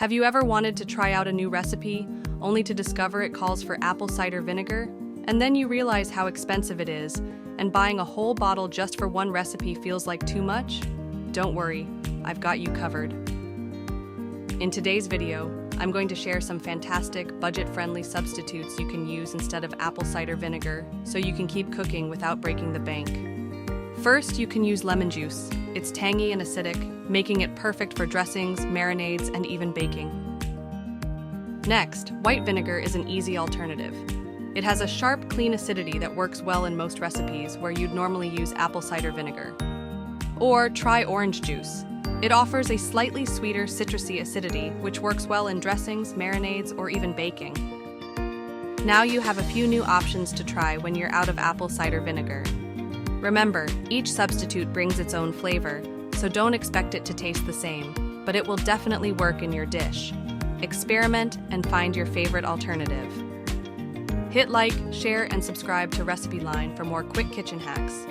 Have you ever wanted to try out a new recipe, only to discover it calls for apple cider vinegar? And then you realize how expensive it is, and buying a whole bottle just for one recipe feels like too much? Don't worry, I've got you covered. In today's video, I'm going to share some fantastic, budget-friendly substitutes you can use instead of apple cider vinegar, so you can keep cooking without breaking the bank. First, you can use lemon juice. It's tangy and acidic, making it perfect for dressings, marinades, and even baking. Next, white vinegar is an easy alternative. It has a sharp, clean acidity that works well in most recipes where you'd normally use apple cider vinegar. Or try orange juice. It offers a slightly sweeter citrusy acidity, which works well in dressings, marinades, or even baking. Now you have a few new options to try when you're out of apple cider vinegar. Remember, each substitute brings its own flavor, so don't expect it to taste the same, but it will definitely work in your dish. Experiment and find your favorite alternative. Hit like, share, and subscribe to Recipe Line for more quick kitchen hacks.